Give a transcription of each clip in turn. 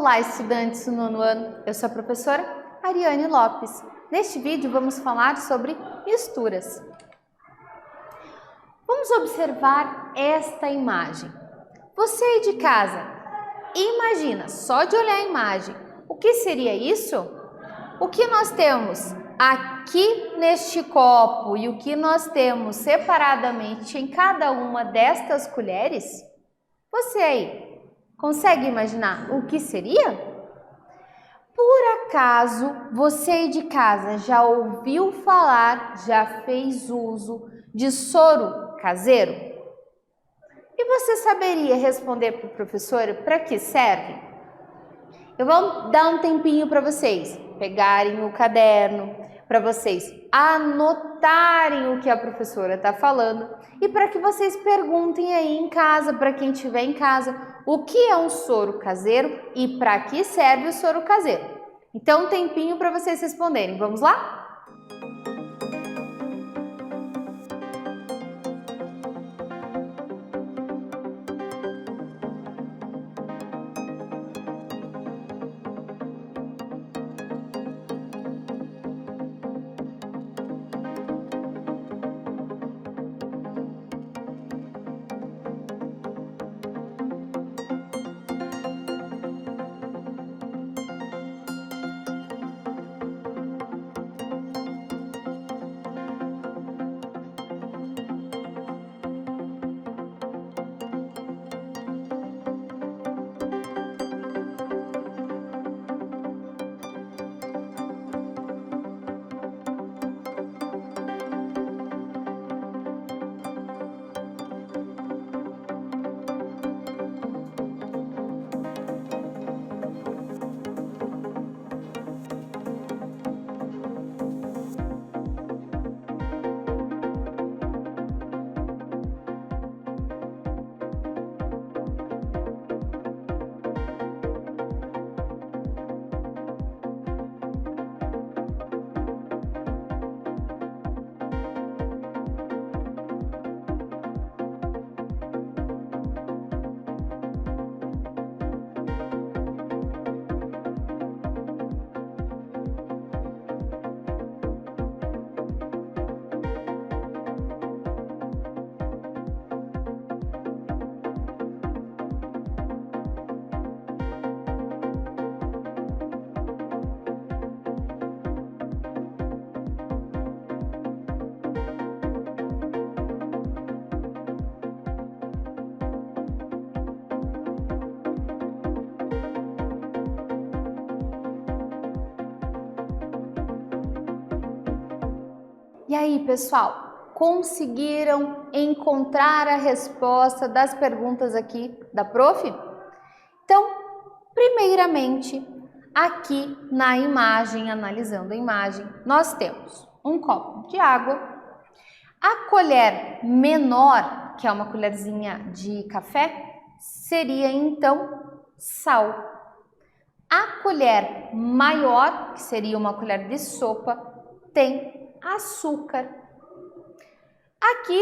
Olá, estudantes do nono ano! Eu sou a professora Ariane Lopes. Neste vídeo vamos falar sobre misturas. Vamos observar esta imagem. Você aí de casa, imagina, só de olhar a imagem, o que seria isso? O que nós temos aqui neste copo e o que nós temos separadamente em cada uma destas colheres? Você aí, consegue imaginar o que seria? Por acaso, você aí de casa já ouviu falar, já fez uso de soro caseiro? E você saberia responder para o professor para que serve? Eu vou dar um tempinho para vocês pegarem o caderno, para vocês anotarem o que a professora está falando e para que vocês perguntem aí em casa, para quem estiver em casa, o que é um soro caseiro e para que serve o soro caseiro. Então, um tempinho para vocês responderem. Vamos lá? E aí, pessoal, conseguiram encontrar a resposta das perguntas aqui da prof? Então, primeiramente, aqui na imagem, analisando a imagem, nós temos um copo de água, a colher menor, que é uma colherzinha de café, seria então sal. A colher maior, que seria uma colher de sopa, tem açúcar. Aqui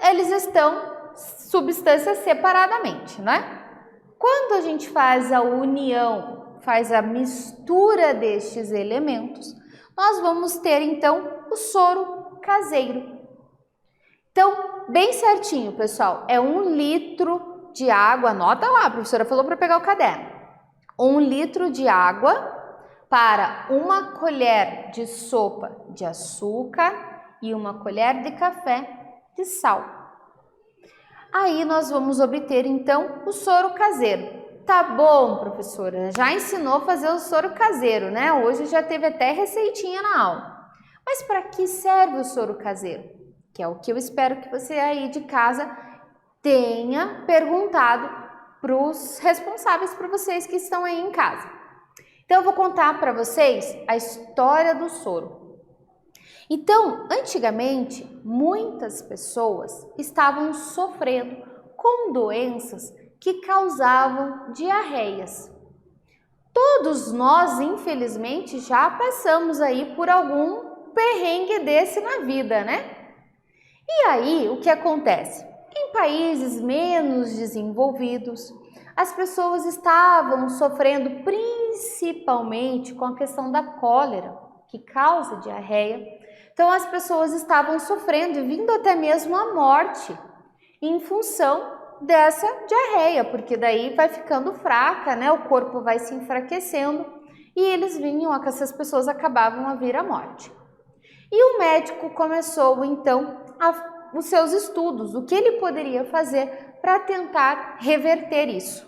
eles estão substâncias separadamente, né? Quando a gente faz a união, faz a mistura destes elementos, nós vamos ter então o soro caseiro. Então, bem certinho, pessoal, é 1 litro de água, anota lá, a professora falou para pegar o caderno. 1 litro de água para 1 colher de sopa de açúcar e 1 colher de café de sal. Aí nós vamos obter então o soro caseiro. Tá bom, professora, já ensinou a fazer o soro caseiro, né? Hoje já teve até receitinha na aula. Mas para que serve o soro caseiro? Que é o que eu espero que você aí de casa tenha perguntado para os responsáveis, para vocês que estão aí em casa. Então, eu vou contar para vocês a história do soro. Então, antigamente, muitas pessoas estavam sofrendo com doenças que causavam diarreias. Todos nós, infelizmente, já passamos aí por algum perrengue desse na vida, né? E aí, o que acontece? Em países menos desenvolvidos, as pessoas estavam sofrendo principalmente com a questão da cólera, que causa diarreia. Então as pessoas estavam sofrendo e vindo até mesmo à morte em função dessa diarreia, porque daí vai ficando fraca, né? O corpo vai se enfraquecendo e eles vinham, essas pessoas acabavam a vir à morte. E o médico começou então os seus estudos, o que ele poderia fazer para tentar reverter isso.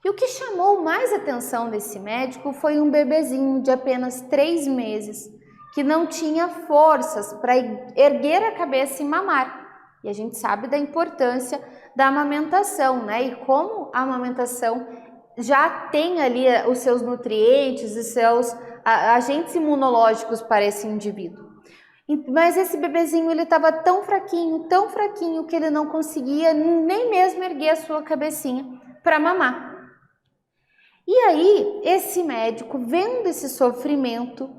E o que chamou mais atenção desse médico foi um bebezinho de apenas 3 meses, que não tinha forças para erguer a cabeça e mamar. E a gente sabe da importância da amamentação, né? E como a amamentação já tem ali os seus nutrientes e seus agentes imunológicos para esse indivíduo. Mas esse bebezinho ele estava tão fraquinho que ele não conseguia nem mesmo erguer a sua cabecinha para mamar. E aí, esse médico, vendo esse sofrimento,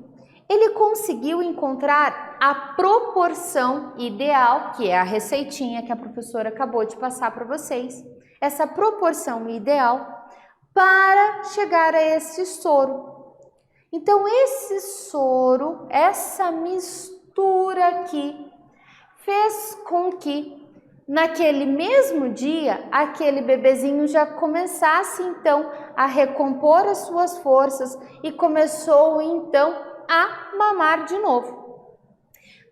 ele conseguiu encontrar a proporção ideal, que é a receitinha que a professora acabou de passar para vocês, essa proporção ideal para chegar a esse soro. Então, esse soro, essa mistura aqui, fez com que naquele mesmo dia, aquele bebezinho já começasse então a recompor as suas forças e começou então a mamar de novo.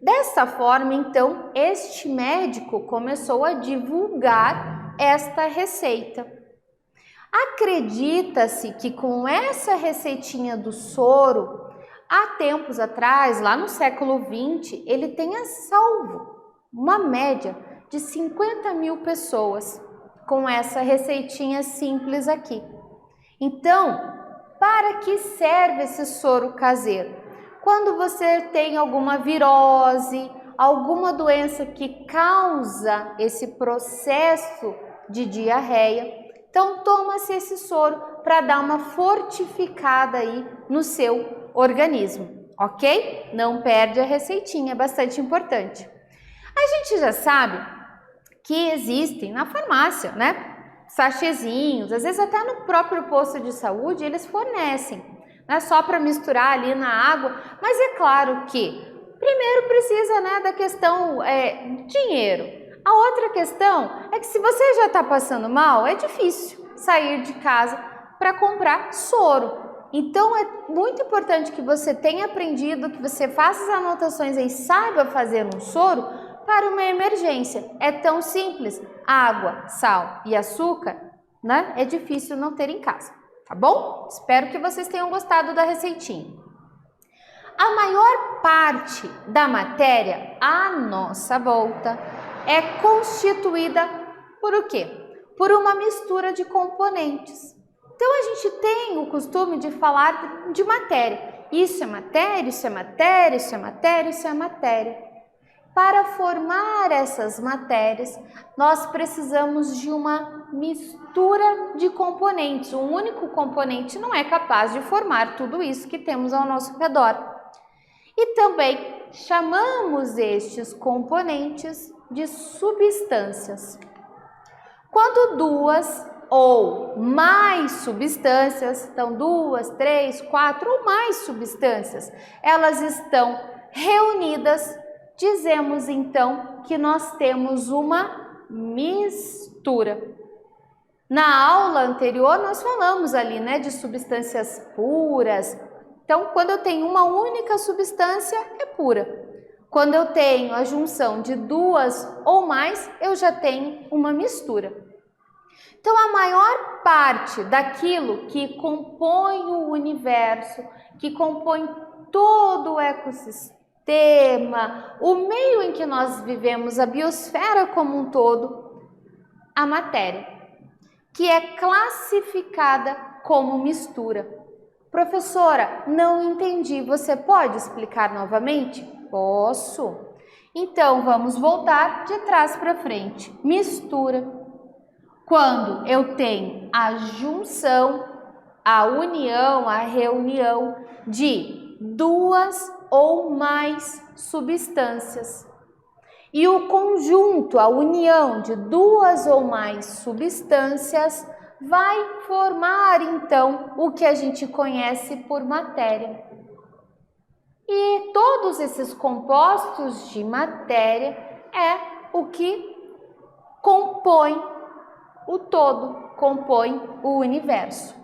Dessa forma, então, este médico começou a divulgar esta receita. Acredita-se que com essa receitinha do soro, há tempos atrás, lá no século XX, ele tenha salvo uma média de 50 mil pessoas com essa receitinha simples aqui. Então, para que serve esse soro caseiro? Quando você tem alguma virose, alguma doença que causa esse processo de diarreia, então toma-se esse soro para dar uma fortificada aí no seu organismo, ok? Não perde a receitinha, é bastante importante. A gente já sabe que existem na farmácia, né? Sachêzinhos, às vezes até no próprio posto de saúde eles fornecem, não é só para misturar ali na água, mas é claro que primeiro precisa, né, da questão dinheiro. A outra questão é que se você já está passando mal, é difícil sair de casa para comprar soro. Então é muito importante que você tenha aprendido, que você faça as anotações e saiba fazer um soro para uma emergência. É tão simples, água, sal e açúcar, né? É difícil não ter em casa, tá bom? Espero que vocês tenham gostado da receitinha. A maior parte da matéria à nossa volta é constituída por o quê? Por uma mistura de componentes. Então a gente tem o costume de falar de matéria. Isso é matéria, isso é matéria, isso é matéria, isso é matéria. Para formar essas matérias, nós precisamos de uma mistura de componentes. Um único componente não é capaz de formar tudo isso que temos ao nosso redor. E também chamamos estes componentes de substâncias. Quando 2 ou mais substâncias, então 2, 3, 4 ou mais substâncias, elas estão reunidas, dizemos então que nós temos uma mistura. Na aula anterior nós falamos ali, né, de substâncias puras. Então, quando eu tenho uma única substância, é pura. Quando eu tenho a junção de 2 ou mais, eu já tenho uma mistura. Então, a maior parte daquilo que compõe o universo, que compõe todo o ecossistema, o meio em que nós vivemos, a biosfera como um todo, a matéria, que é classificada como mistura. Professora, não entendi, você pode explicar novamente? Posso. Então, vamos voltar de trás para frente. Mistura. Quando eu tenho a junção, a união, a reunião de 2 ou mais substâncias. E o conjunto, a união de 2 ou mais substâncias, vai formar então o que a gente conhece por matéria. E todos esses compostos de matéria é o que compõe o todo, compõe o universo.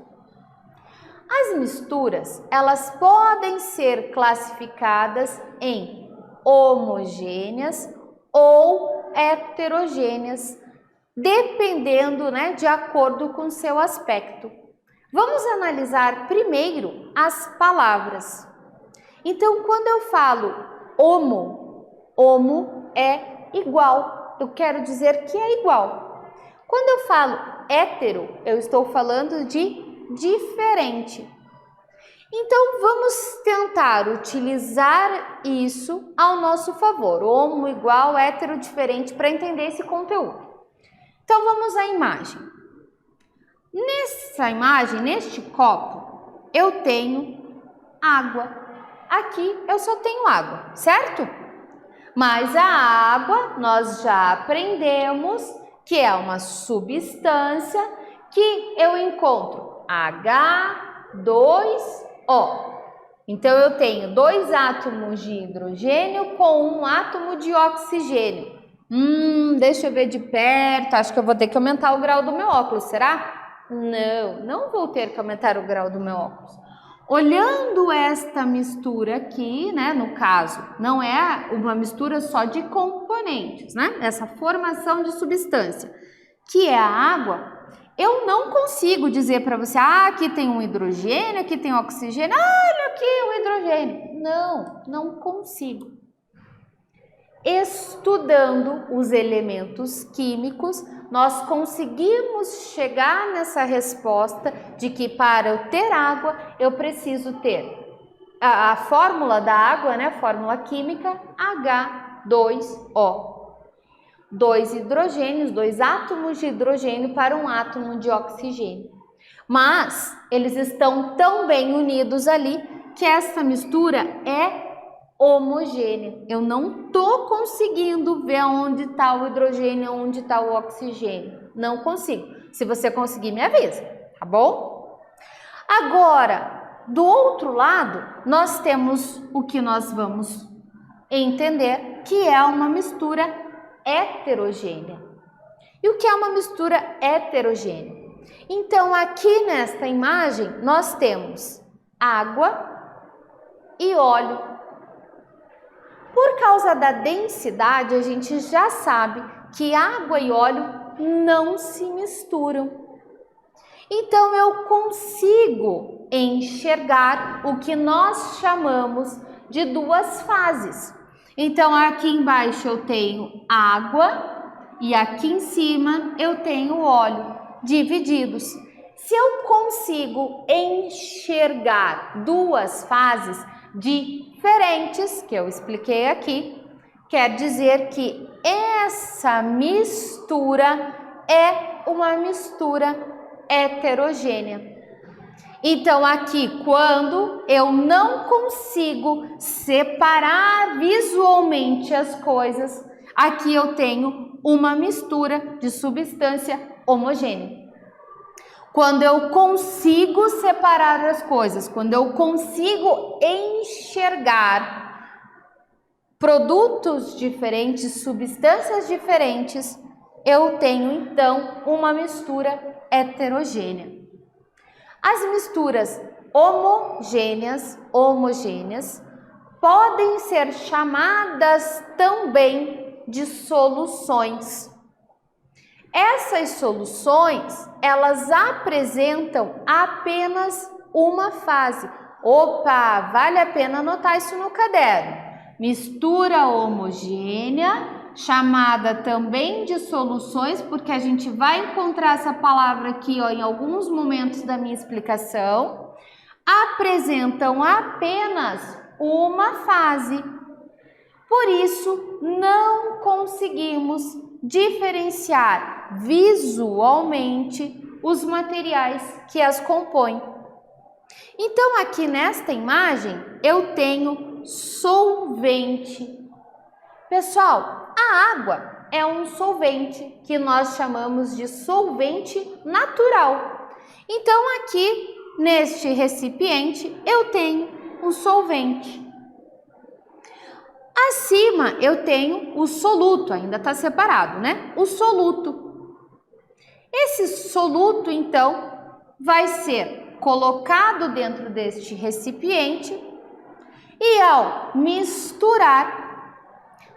As misturas, elas podem ser classificadas em homogêneas ou heterogêneas, dependendo, de acordo com seu aspecto. Vamos analisar primeiro as palavras. Então, quando eu falo homo é igual, eu quero dizer que é igual. Quando eu falo hétero, eu estou falando de diferente. Então, vamos tentar utilizar isso ao nosso favor. Homo igual, hétero diferente, para entender esse conteúdo. Então, vamos à imagem. Nessa imagem, neste copo, eu tenho água. Aqui eu só tenho água, certo? Mas a água, nós já aprendemos que é uma substância que eu encontro H2O. Então, eu tenho 2 átomos de hidrogênio com 1 átomo de oxigênio. Deixa eu ver de perto, acho que eu vou ter que aumentar o grau do meu óculos, será? Não vou ter que aumentar o grau do meu óculos. Olhando esta mistura aqui, no caso, não é uma mistura só de componentes, essa formação de substância, que é a água, eu não consigo dizer para você, aqui tem um hidrogênio, aqui tem oxigênio, olha aqui o hidrogênio. Não consigo. Estudando os elementos químicos, nós conseguimos chegar nessa resposta de que para eu ter água, eu preciso ter a fórmula da água, fórmula química, H2O. 2 hidrogênios, 2 átomos de hidrogênio para 1 átomo de oxigênio. Mas eles estão tão bem unidos ali que essa mistura é homogênea. Eu não estou conseguindo ver onde está o hidrogênio, onde está o oxigênio. Não consigo. Se você conseguir, me avisa, tá bom? Agora, do outro lado, nós temos o que nós vamos entender que é uma mistura heterogênea. E o que é uma mistura heterogênea? Então, aqui nesta imagem, nós temos água e óleo. Por causa da densidade, a gente já sabe que água e óleo não se misturam. Então, eu consigo enxergar o que nós chamamos de 2 fases. Então, aqui embaixo eu tenho água e aqui em cima eu tenho óleo divididos. Se eu consigo enxergar 2 fases diferentes, que eu expliquei aqui, quer dizer que essa mistura é uma mistura heterogênea. Então, aqui, quando eu não consigo separar visualmente as coisas, aqui eu tenho uma mistura de substância homogênea. Quando eu consigo separar as coisas, quando eu consigo enxergar produtos diferentes, substâncias diferentes, eu tenho então uma mistura heterogênea. As misturas homogêneas podem ser chamadas também de soluções. Essas soluções, elas apresentam apenas uma fase. Opa, vale a pena anotar isso no caderno. Mistura homogênea, chamada também de soluções, porque a gente vai encontrar essa palavra aqui em alguns momentos da minha explicação, apresentam apenas uma fase. Por isso, não conseguimos diferenciar visualmente os materiais que as compõem. Então, aqui nesta imagem, eu tenho solvente. Pessoal, a água, é um solvente que nós chamamos de solvente natural. Então, aqui neste recipiente eu tenho o solvente. Acima eu tenho o soluto, ainda está separado, né? O soluto. Esse soluto, então, vai ser colocado dentro deste recipiente e ao misturar,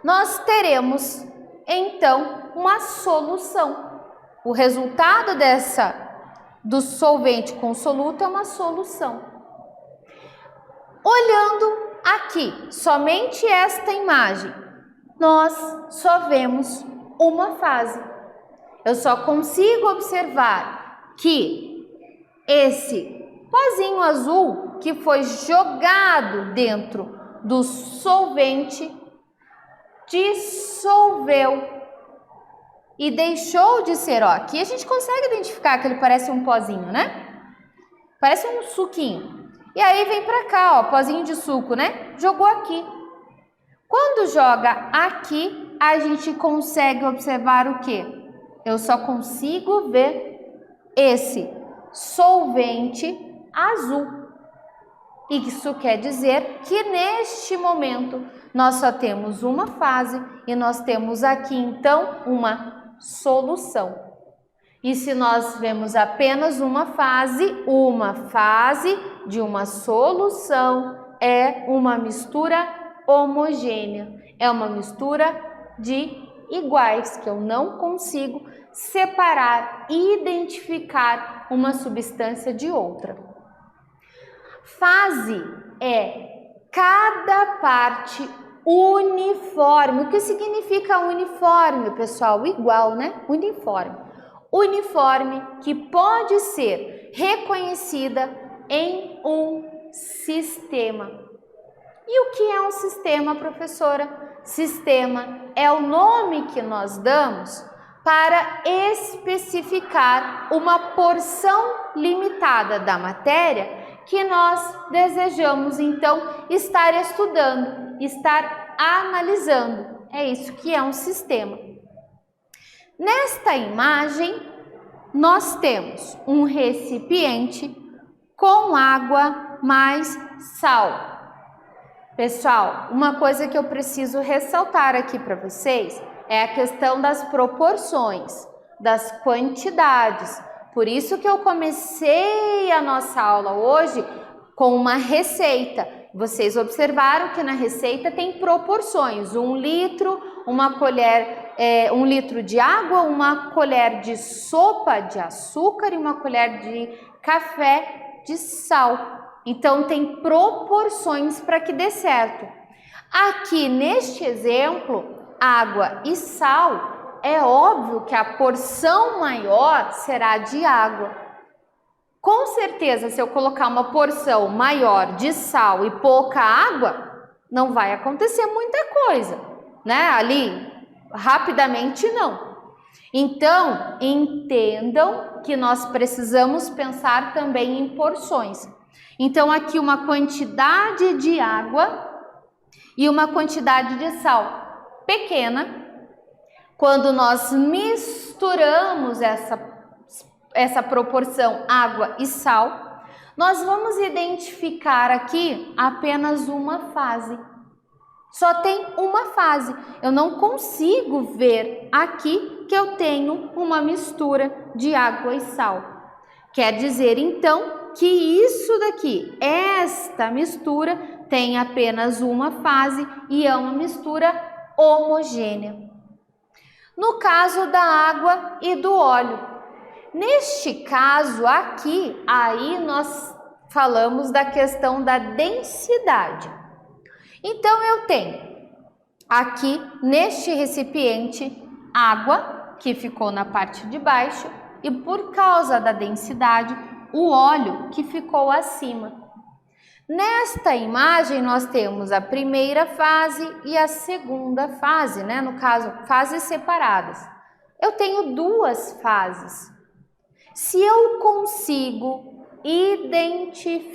nós teremos, então, uma solução. O resultado do solvente com soluto é uma solução. Olhando aqui, somente esta imagem, nós só vemos uma fase. Eu só consigo observar que esse pozinho azul que foi jogado dentro do solvente dissolveu e deixou de ser, ó, aqui a gente consegue identificar que ele parece um pozinho, né? Parece um suquinho. E aí vem pra cá, ó, pozinho de suco, né? Jogou aqui. Quando joga aqui, a gente consegue observar o quê? Eu só consigo ver esse solvente azul. Isso quer dizer que neste momento nós só temos uma fase e nós temos aqui então uma solução. E se nós vemos apenas uma fase de uma solução é uma mistura homogênea, é uma mistura de iguais, que eu não consigo separar e identificar uma substância de outra. Fase é cada parte uniforme. O que significa uniforme, pessoal? Igual, né? Uniforme. Uniforme que pode ser reconhecida em um sistema. E o que é um sistema, professora? Sistema é o nome que nós damos para especificar uma porção limitada da matéria que nós desejamos, então, estar estudando, estar analisando. É isso que é um sistema. Nesta imagem, nós temos um recipiente com água mais sal. Pessoal, uma coisa que eu preciso ressaltar aqui para vocês é a questão das proporções, das quantidades. Por isso que eu comecei a nossa aula hoje com uma receita. Vocês observaram que na receita tem proporções, 1 litro, uma colher, 1 litro de água, uma colher de sopa de açúcar e uma colher de café de sal. Então tem proporções para que dê certo. Aqui neste exemplo, água e sal, é óbvio que a porção maior será de água. Com certeza, se eu colocar uma porção maior de sal e pouca água, não vai acontecer muita coisa, né? Ali, rapidamente não. Então, entendam que nós precisamos pensar também em porções. Então, aqui uma quantidade de água e uma quantidade de sal pequena. Quando nós misturamos essa proporção água e sal, nós vamos identificar aqui apenas uma fase. Só tem uma fase. Eu não consigo ver aqui que eu tenho uma mistura de água e sal. Quer dizer, então, que isso daqui, esta mistura, tem apenas uma fase e é uma mistura homogênea. No caso da água e do óleo. Neste caso aqui, aí nós falamos da questão da densidade. Então, eu tenho aqui neste recipiente água, que ficou na parte de baixo, e por causa da densidade, o óleo que ficou acima. Nesta imagem, nós temos a primeira fase e a segunda fase, né? No caso, fases separadas. Eu tenho duas fases. Se eu consigo identificar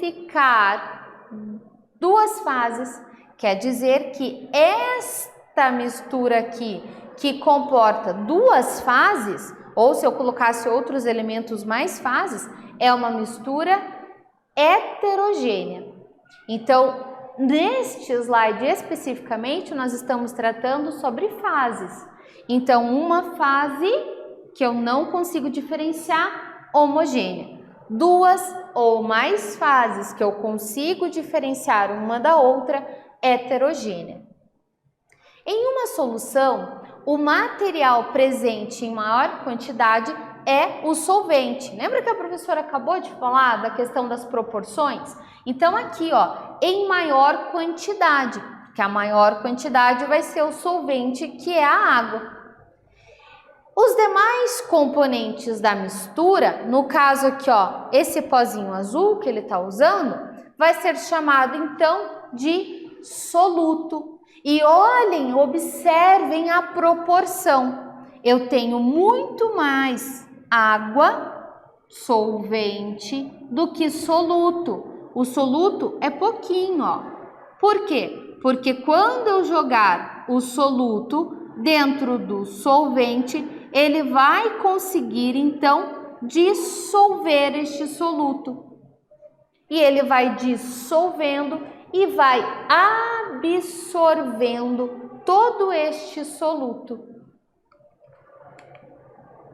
duas fases, quer dizer que esta mistura aqui, que comporta duas fases, ou se eu colocasse outros elementos mais fases, é uma mistura heterogênea. Então, neste slide especificamente, nós estamos tratando sobre fases. Então, uma fase que eu não consigo diferenciar, homogênea. Duas ou mais fases que eu consigo diferenciar uma da outra, heterogênea. Em uma solução, o material presente em maior quantidade é o solvente. Lembra que a professora acabou de falar da questão das proporções? Então aqui, ó, em maior quantidade, que a maior quantidade vai ser o solvente, que é a água. Os demais componentes da mistura, no caso aqui, ó, esse pozinho azul que ele está usando, vai ser chamado então de soluto. E olhem, observem a proporção. Eu tenho muito mais água, solvente, do que soluto. O soluto é pouquinho, ó. Por quê? Porque quando eu jogar o soluto dentro do solvente, ele vai conseguir, então, dissolver este soluto. E ele vai dissolvendo e vai absorvendo todo este soluto.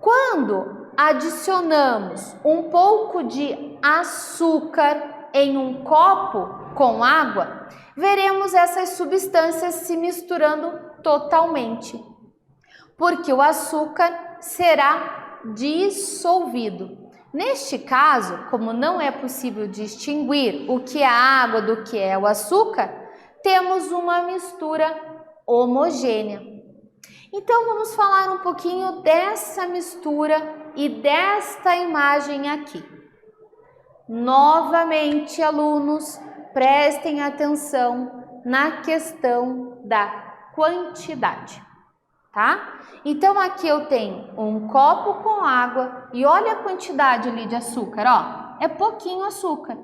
Quando adicionamos um pouco de açúcar em um copo com água, veremos essas substâncias se misturando totalmente, porque o açúcar será dissolvido. Neste caso, como não é possível distinguir o que é a água do que é o açúcar, temos uma mistura homogênea. Então, vamos falar um pouquinho dessa mistura e desta imagem aqui. Novamente, alunos, prestem atenção na questão da quantidade. Tá? Então aqui eu tenho um copo com água e olha a quantidade ali de açúcar, ó, é pouquinho açúcar.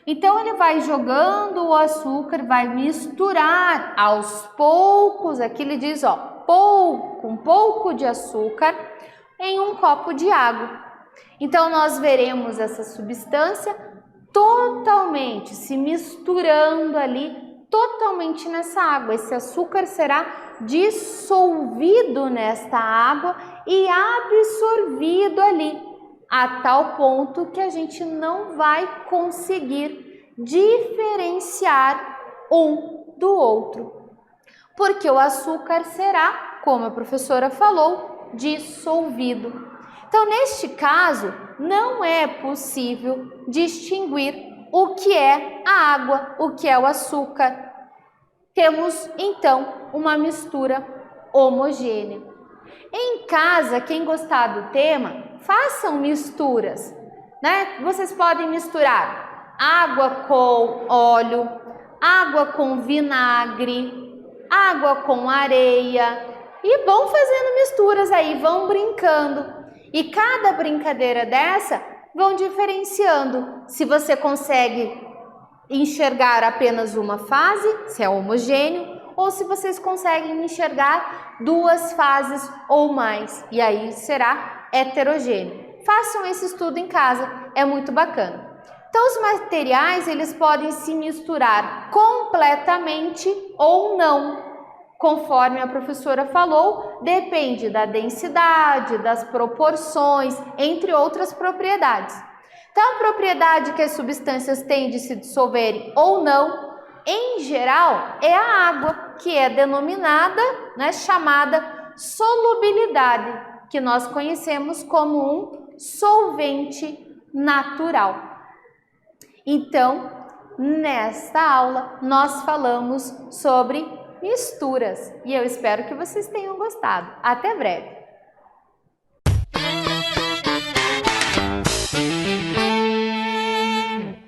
Então ele vai jogando o açúcar, vai misturar aos poucos, aqui ele diz, ó, um pouco de açúcar em um copo de água. Então nós veremos essa substância totalmente se misturando ali, totalmente nessa água. Esse açúcar será dissolvido nesta água e absorvido ali, a tal ponto que a gente não vai conseguir diferenciar um do outro, porque o açúcar será, como a professora falou, dissolvido. Então, neste caso, não é possível distinguir o que é a água, o que é o açúcar. Temos, então, uma mistura homogênea. Em casa, quem gostar do tema, façam misturas, né? Vocês podem misturar água com óleo, água com vinagre, água com areia. E vão fazendo misturas aí, vão brincando. E cada brincadeira dessa, vão diferenciando. Se você consegue enxergar apenas uma fase, se é homogêneo, ou se vocês conseguem enxergar duas fases ou mais, e aí será heterogêneo. Façam esse estudo em casa, é muito bacana. Então, os materiais, eles podem se misturar completamente ou não, conforme a professora falou, depende da densidade, das proporções, entre outras propriedades. Então, a propriedade que as substâncias têm de se dissolverem ou não, em geral, é a água, que é denominada, né, chamada solubilidade, que nós conhecemos como um solvente natural. Então, nesta aula, nós falamos sobre misturas e eu espero que vocês tenham gostado. Até breve!